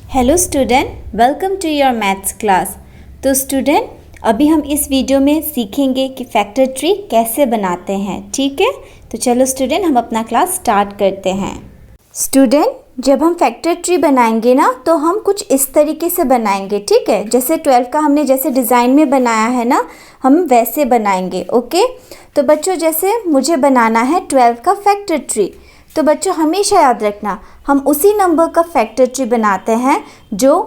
Hello student, welcome to your maths class. तो student, अभी हम इस वीडियो में सीखेंगे कि फैक्टर ट्री कैसे बनाते हैं। ठीक है, तो चलो स्टूडेंट हम अपना क्लास स्टार्ट करते हैं। स्टूडेंट, जब हम फैक्टर ट्री बनाएंगे ना तो हम कुछ इस तरीके से बनाएंगे। ठीक है, जैसे 12 का हमने जैसे डिज़ाइन में बनाया है ना, हम वैसे बनाएंगे। ओके, तो बच्चों जैसे मुझे बनाना है 12 का फैक्टर ट्री, तो बच्चों हमेशा याद रखना हम उसी नंबर का फैक्टर ट्री बनाते हैं जो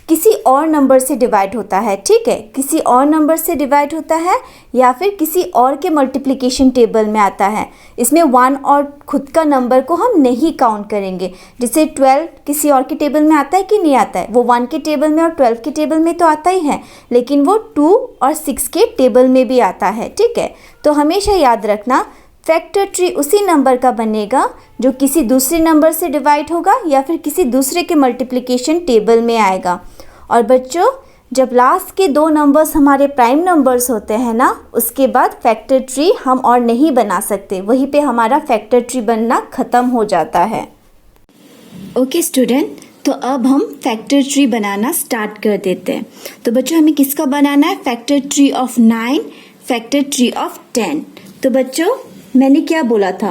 किसी और नंबर से डिवाइड होता है। ठीक है, किसी और नंबर से डिवाइड होता है या फिर किसी और के मल्टीप्लिकेशन टेबल में आता है। इसमें 1 और खुद का नंबर को हम नहीं काउंट करेंगे। जैसे 12 किसी और के टेबल में आता है कि नहीं आता है, वो 1 के टेबल में और 12 के टेबल में तो आता ही है, लेकिन वो 2 और 6 के टेबल में भी आता है। ठीक है, तो हमेशा याद रखना फैक्टर ट्री उसी नंबर का बनेगा जो किसी दूसरे नंबर से डिवाइड होगा या फिर किसी दूसरे के मल्टीप्लिकेशन टेबल में आएगा। और बच्चों जब लास्ट के 2 नंबर्स हमारे प्राइम नंबर्स होते हैं ना, उसके बाद फैक्टर ट्री हम और नहीं बना सकते, वहीं पे हमारा फैक्टर ट्री बनना ख़त्म हो जाता है। ओके स्टूडेंट, तो अब हम फैक्टर ट्री बनाना स्टार्ट कर देते हैं। तो बच्चों हमें किसका बनाना है? Factor tree of 9, factor tree of 10। तो बच्चों मैंने क्या बोला था,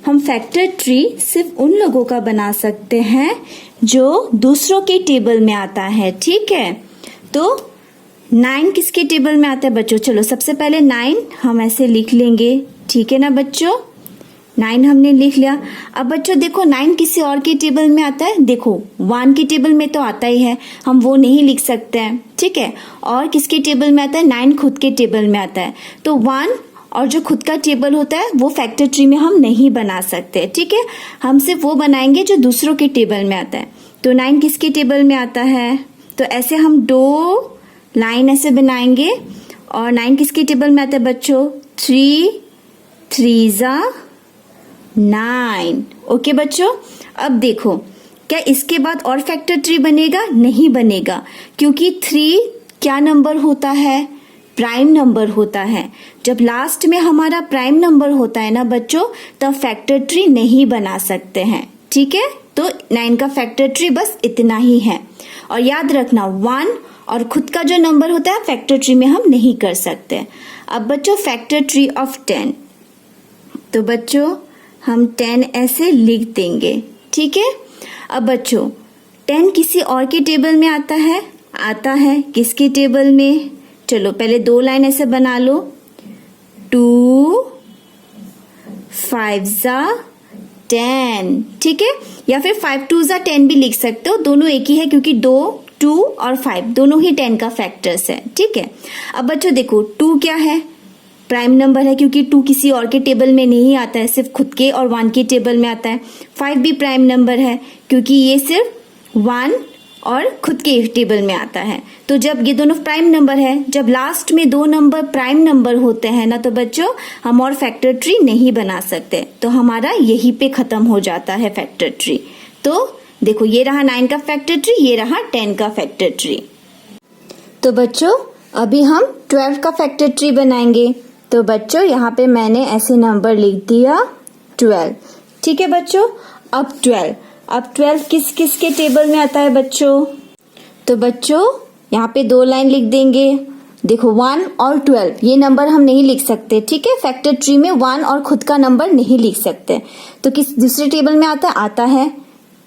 हम फैक्टर ट्री सिर्फ उन लोगों का बना सकते हैं जो दूसरों के टेबल में आता है। ठीक है, तो 9 किसके टेबल में आता है बच्चों? चलो सबसे पहले 9 हम ऐसे लिख लेंगे। ठीक है ना बच्चों, 9 हमने लिख लिया। अब बच्चों देखो 9 किसी और के टेबल में आता है, देखो 1 के टेबल में तो आता ही है, हम वो नहीं लिख सकते हैं। ठीक है, और किसके टेबल में आता है? 9 खुद के टेबल में आता है, तो 1 और जो खुद का टेबल होता है वो फैक्टर ट्री में हम नहीं बना सकते। ठीक है, हम सिर्फ वो बनाएंगे जो दूसरों के टेबल में आता है। तो 9 किसके टेबल में आता है? तो ऐसे हम 2 लाइन ऐसे बनाएंगे। और 9 किसके टेबल में आता है बच्चों? 3 3 9। ओके बच्चों, अब देखो क्या इसके बाद और फैक्टर ट्री बनेगा? नहीं बनेगा, क्योंकि 3 क्या नंबर होता है? प्राइम नंबर होता है। जब लास्ट में हमारा प्राइम नंबर होता है ना बच्चों, तब फैक्टर ट्री नहीं बना सकते हैं। ठीक है, तो 9 का फैक्टर ट्री बस इतना ही है। और याद रखना 1 और खुद का जो नंबर होता है फैक्टर ट्री में हम नहीं कर सकते। अब बच्चों फैक्टर ट्री ऑफ 10, तो बच्चों हम 10 ऐसे लिख देंगे। ठीक है, अब बच्चों 10 किसी और के टेबल में आता है, किसके टेबल में? चलो पहले 2 लाइन ऐसे बना लो। 2 5 10। ठीक है, या फिर 5 2 10 भी लिख सकते हो, दोनों एक ही है क्योंकि 2 और 5 दोनों ही 10 का फैक्टर्स है। ठीक है, अब बच्चों देखो 2 क्या है? प्राइम नंबर है, क्योंकि 2 किसी और के टेबल में नहीं आता है, सिर्फ खुद के और 1 के टेबल में आता है। 5 भी प्राइम नंबर है, क्योंकि ये सिर्फ 1 और खुद के टेबल में आता है। तो जब ये दोनों प्राइम नंबर है, जब लास्ट में 2 नंबर प्राइम नंबर होते हैं ना, तो बच्चों हम और फैक्टर ट्री नहीं बना सकते, तो हमारा यहीं पे खत्म हो जाता है फैक्टर ट्री। तो देखो ये रहा 9 का फैक्टर ट्री, ये रहा 10 का फैक्टर ट्री। तो बच्चों अभी हम 12 का फैक्टर ट्री बनाएंगे। तो बच्चों यहाँ पे मैंने ऐसे नंबर लिख दिया 12। ठीक है बच्चों, अब 12 किस किस के टेबल में आता है बच्चों? तो बच्चों यहाँ पे 2 लाइन लिख देंगे। देखो 1 और 12 ये नंबर हम नहीं लिख सकते। ठीक है, फैक्टर ट्री में 1 और खुद का नंबर नहीं लिख सकते, तो किस दूसरे टेबल में आता है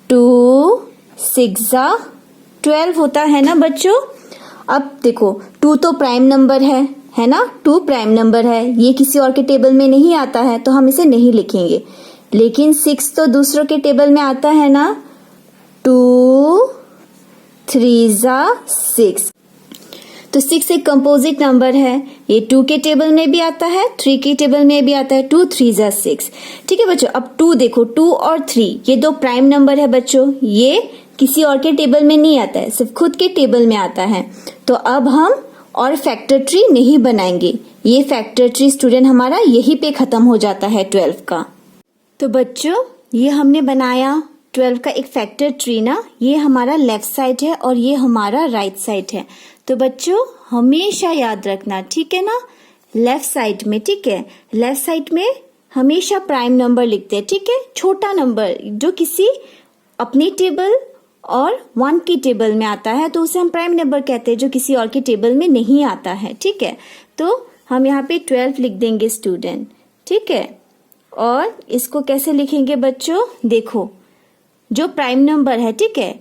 2 6 12 होता है ना बच्चों। अब देखो 2 तो प्राइम नंबर है ना, 2 प्राइम नंबर है, ये किसी और के टेबल में नहीं आता है, तो हम इसे नहीं लिखेंगे। लेकिन 6 तो दूसरों के टेबल में आता है ना, 2 3 6। तो 6 एक कंपोजिट नंबर है, ये 2 के टेबल में भी आता है, 3 के टेबल में भी आता है। 2 3 6। ठीक है बच्चों, अब 2 देखो 2 और 3 ये 2 प्राइम नंबर है बच्चों, ये किसी और के टेबल में नहीं आता है, सिर्फ खुद के टेबल में आता है। तो अब हम और फैक्टर ट्री नहीं बनाएंगे, ये फैक्टर ट्री स्टूडेंट हमारा यहीं पे खत्म हो जाता है 12 का। तो बच्चों ये हमने बनाया 12 का एक फैक्टर ट्री ना, ये हमारा लेफ्ट साइड है और ये हमारा राइट साइड है। तो बच्चों हमेशा याद रखना, ठीक है ना, लेफ्ट साइड में, ठीक है, लेफ्ट साइड में हमेशा प्राइम नंबर लिखते हैं। ठीक है, छोटा नंबर जो किसी अपनी टेबल और 1 की टेबल में आता है तो उसे हम प्राइम नंबर कहते हैं, जो किसी और की टेबल में नहीं आता है। ठीक है, तो हम यहाँ पे 12 लिख देंगे स्टूडेंट। ठीक है, और इसको कैसे लिखेंगे बच्चों, देखो जो प्राइम नंबर है, ठीक है,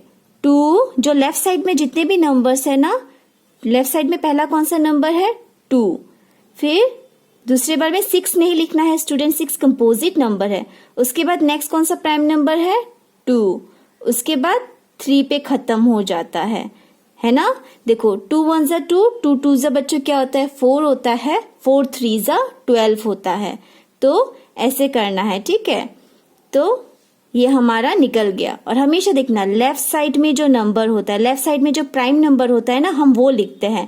2, जो लेफ्ट साइड में जितने भी नंबर्स है ना, लेफ्ट साइड में पहला कौन सा नंबर है, 2। फिर दूसरे बार में 6 नहीं लिखना है स्टूडेंट, 6 कंपोजिट नंबर है। उसके बाद नेक्स्ट कौन सा प्राइम नंबर है, 2। उसके बाद 3 पे खत्म हो जाता है ना। देखो 2 1 जा 2, 2 2 जा बच्चों क्या होता है, 4 होता है, 4 3 जा 12 होता है। तो ऐसे करना है। ठीक है, तो ये हमारा निकल गया। और हमेशा देखना लेफ्ट साइड में जो नंबर होता है, लेफ्ट साइड में जो प्राइम नंबर होता है ना, हम वो लिखते हैं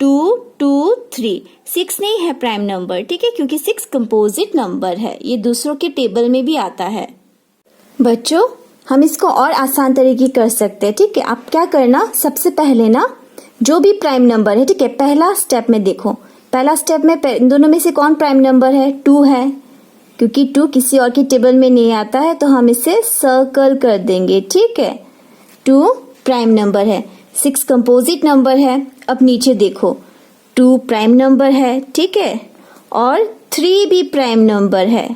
2 2 3। 6 नहीं है प्राइम नंबर, ठीक है, क्योंकि 6 कंपोजिट नंबर है, ये दूसरों के टेबल में भी आता है। बच्चों हम इसको और आसान तरीके कर सकते हैं। ठीक है, आप क्या करना, सबसे पहले ना जो भी प्राइम नंबर है, ठीक है, पहला स्टेप में देखो, पहला स्टेप में इन दोनों में से कौन प्राइम नंबर है, 2 है, क्योंकि 2 किसी और की टेबल में नहीं आता है तो हम इसे सर्कल कर देंगे। ठीक है, 2 प्राइम नंबर है, 6 कंपोजिट नंबर है। अब नीचे देखो 2 प्राइम नंबर है, ठीक है, और 3 भी प्राइम नंबर है।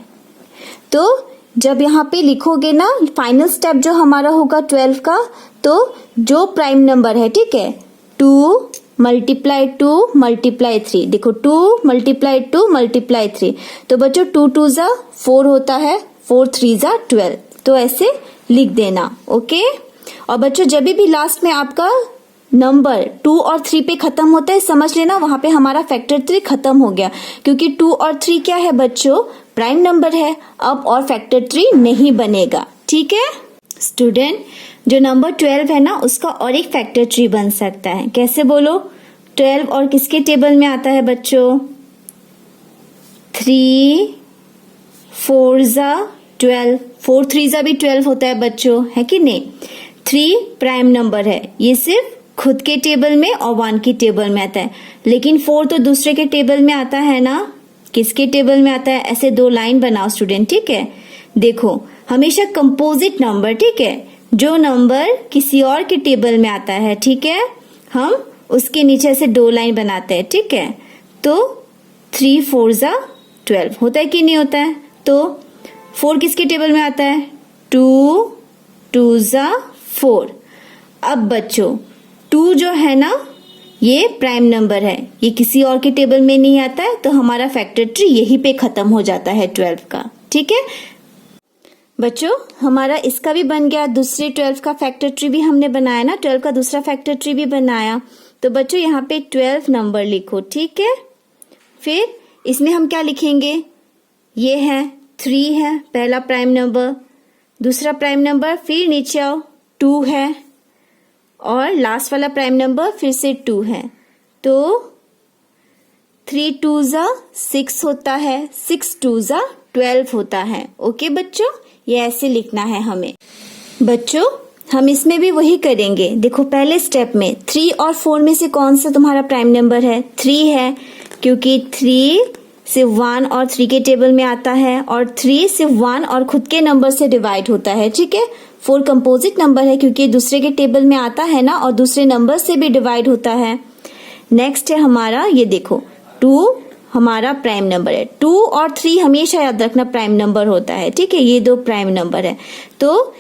तो जब यहाँ पे लिखोगे ना, फाइनल स्टेप जो हमारा होगा 12 का, तो जो प्राइम नंबर है, ठीक है, 2 मल्टीप्लाई 2 मल्टीप्लाई 3, देखो 2 मल्टीप्लाई 2 मल्टीप्लाई 3, तो बच्चों 2 2 जा 4 होता है, 4 3 जा 12, तो ऐसे लिख देना। ओके, और बच्चों जब भी लास्ट में आपका नंबर 2 और 3 पे खत्म होता है, समझ लेना वहां पे हमारा फैक्टर 3 खत्म हो गया, क्योंकि 2 और 3 क्या है बच्चों, प्राइम नंबर है। अब और फैक्टर 3 नहीं बनेगा। ठीक है स्टूडेंट, जो नंबर 12 है ना, उसका और एक फैक्टर 3 बन सकता है। कैसे बोलो, 12 और किसके टेबल में आता है बच्चों, 3 4 जा 12, 4 3 जा भी 12 होता है बच्चों, है कि नहीं। 3 प्राइम नंबर है, ये सिर्फ खुद के टेबल में और 1 की टेबल में आता है, लेकिन 4 तो दूसरे के टेबल में आता है ना, किसके टेबल में आता है, ऐसे 2 लाइन बनाओ स्टूडेंट। ठीक है, देखो हमेशा कंपोजिट नंबर, ठीक है, जो नंबर किसी और के टेबल में आता है, ठीक है, हम उसके नीचे से 2 लाइन बनाते हैं। ठीक है, तो 3 4 जा 12 होता है कि नहीं होता है। तो 4 किसके टेबल में आता है, 2 2 जा 4। अब बच्चों 2 जो है ना, ये प्राइम नंबर है, ये किसी और के टेबल में नहीं आता है, तो हमारा फैक्टर 3 यहीं पे खत्म हो जाता है 12 का। ठीक है बच्चों, हमारा इसका भी बन गया, दूसरे 12 का फैक्टर 3 भी हमने बनाया ना, 12 का दूसरा फैक्टर 3 भी बनाया। तो बच्चों यहाँ पे 12 नंबर लिखो। ठीक है, फिर इसमें हम क्या लिखेंगे, ये है 3 है पहला प्राइम नंबर, दूसरा प्राइम नंबर, फिर नीचे आओ 2 है, और लास्ट वाला प्राइम नंबर फिर से 2 है। तो 3 2 जा 6 होता है, 6 2 जा 12 होता है। ओके बच्चों, ये ऐसे लिखना है हमें। बच्चों हम इसमें भी वही करेंगे। देखो पहले स्टेप में 3 और 4 में से कौन सा तुम्हारा प्राइम नंबर है, 3 है, क्योंकि 3 सिर्फ 1 और 3 के टेबल में आता है, और 3 सिर्फ 1 और खुद के नंबर से डिवाइड होता है। ठीक है, 4 कंपोजिट नंबर है, क्योंकि दूसरे के टेबल में आता है ना, और दूसरे नंबर से भी डिवाइड होता है। नेक्स्ट है हमारा, ये देखो 2 हमारा प्राइम नंबर है, 2 और 3 हमेशा याद रखना प्राइम नंबर होता है। ठीक है, ये 2 प्राइम नंबर है। तो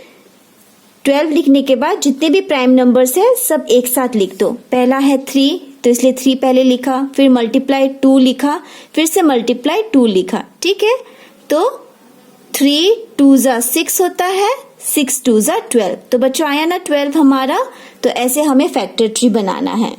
12 लिखने के बाद जितने भी प्राइम नंबर्स है सब एक साथ लिख दो। पहला है 3, तो इसलिए 3 पहले लिखा, फिर मल्टीप्लाई 2 लिखा, फिर से मल्टीप्लाई 2 लिखा। ठीक है, तो 3 2 जा 6 होता है, 6 2 जा 12। तो बच्चों आया ना 12 हमारा। तो ऐसे हमें फैक्टर 3 बनाना है।